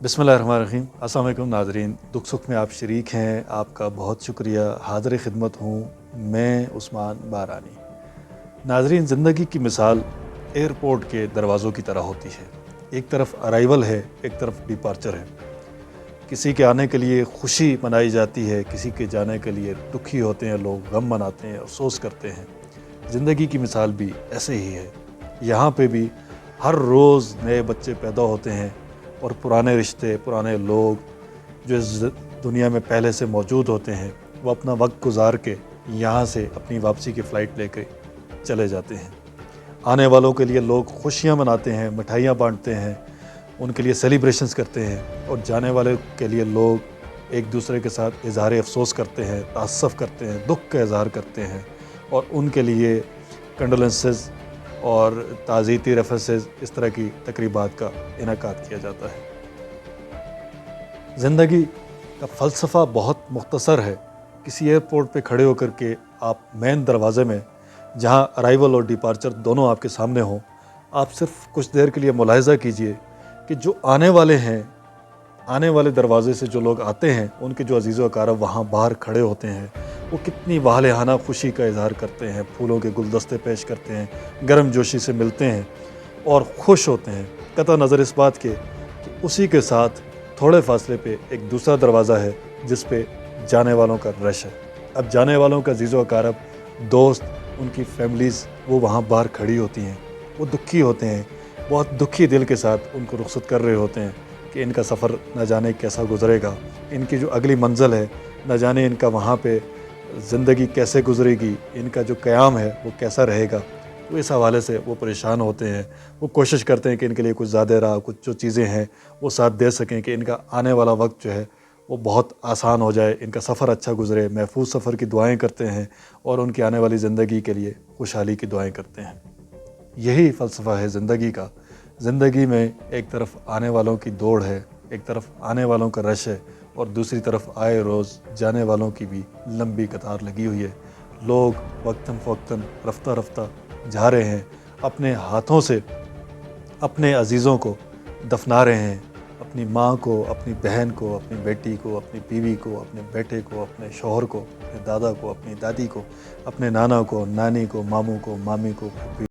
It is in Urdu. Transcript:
بسم اللہ الرحمن الرحیم۔ السلام علیکم ناظرین، دکھ سکھ میں آپ شریک ہیں، آپ کا بہت شکریہ، حاضر خدمت ہوں میں عثمان بارانی۔ ناظرین، زندگی کی مثال ایئرپورٹ کے دروازوں کی طرح ہوتی ہے۔ ایک طرف ارائیول ہے، ایک طرف ڈیپارچر ہے۔ کسی کے آنے کے لیے خوشی منائی جاتی ہے، کسی کے جانے کے لیے دکھی ہوتے ہیں، لوگ غم مناتے ہیں، افسوس کرتے ہیں۔ زندگی کی مثال بھی ایسے ہی ہے۔ یہاں پہ بھی ہر روز نئے بچے پیدا ہوتے ہیں اور پرانے رشتے، پرانے لوگ جو اس دنیا میں پہلے سے موجود ہوتے ہیں، وہ اپنا وقت گزار کے یہاں سے اپنی واپسی کی فلائٹ لے کے چلے جاتے ہیں۔ آنے والوں کے لیے لوگ خوشیاں مناتے ہیں، مٹھائیاں بانٹتے ہیں، ان کے لیے سیلیبریشنز کرتے ہیں، اور جانے والے کے لیے لوگ ایک دوسرے کے ساتھ اظہار افسوس کرتے ہیں، تأسف کرتے ہیں، دکھ کا اظہار کرتے ہیں، اور ان کے لیے کنڈولنسز اور تعزیتی ریفرنسز اس طرح کی تقریبات کا انعقاد کیا جاتا ہے۔ زندگی کا فلسفہ بہت مختصر ہے۔ کسی ایئرپورٹ پہ کھڑے ہو کر کے آپ مین دروازے میں، جہاں ارائیول اور ڈیپارچر دونوں آپ کے سامنے ہوں، آپ صرف کچھ دیر کے لیے ملاحظہ کیجئے کہ جو آنے والے ہیں، آنے والے دروازے سے جو لوگ آتے ہیں، ان کے جو عزیز و اقارب وہاں باہر کھڑے ہوتے ہیں، وہ کتنی والہانہ خوشی کا اظہار کرتے ہیں، پھولوں کے گلدستے پیش کرتے ہیں، گرم جوشی سے ملتے ہیں اور خوش ہوتے ہیں، قطع نظر اس بات کے کہ اسی کے ساتھ تھوڑے فاصلے پہ ایک دوسرا دروازہ ہے جس پہ جانے والوں کا رش ہے۔ اب جانے والوں کا عزیز و اقارب، دوست، ان کی فیملیز، وہ وہاں باہر کھڑی ہوتی ہیں، وہ دکھی ہوتے ہیں، بہت دکھی دل کے ساتھ ان کو رخصت کر رہے ہوتے ہیں کہ ان کا سفر نہ جانے کیسا گزرے گا، ان کی جو اگلی منزل ہے نہ جانے ان کا وہاں پہ زندگی کیسے گزرے گی، ان کا جو قیام ہے وہ کیسا رہے گا۔ تو اس حوالے سے وہ پریشان ہوتے ہیں، وہ کوشش کرتے ہیں کہ ان کے لیے کچھ زیادہ راہ، کچھ جو چیزیں ہیں وہ ساتھ دے سکیں کہ ان کا آنے والا وقت جو ہے وہ بہت آسان ہو جائے، ان کا سفر اچھا گزرے، محفوظ سفر کی دعائیں کرتے ہیں اور ان کی آنے والی زندگی کے لیے خوشحالی کی دعائیں کرتے ہیں۔ یہی فلسفہ ہے زندگی کا۔ زندگی میں ایک طرف آنے والوں کی دوڑ ہے، ایک طرف آنے والوں کا رش ہے، اور دوسری طرف آئے روز جانے والوں کی بھی لمبی قطار لگی ہوئی ہے۔ لوگ وقتاً فوقتاً، رفتہ رفتہ جا رہے ہیں، اپنے ہاتھوں سے اپنے عزیزوں کو دفنا رہے ہیں، اپنی ماں کو، اپنی بہن کو، اپنی بیٹی کو، اپنی بیوی کو، اپنے بیٹے کو، اپنے شوہر کو، اپنے دادا کو، اپنی دادی کو، اپنے نانا کو، نانی کو، ماموں کو، مامی کو، پھوپھی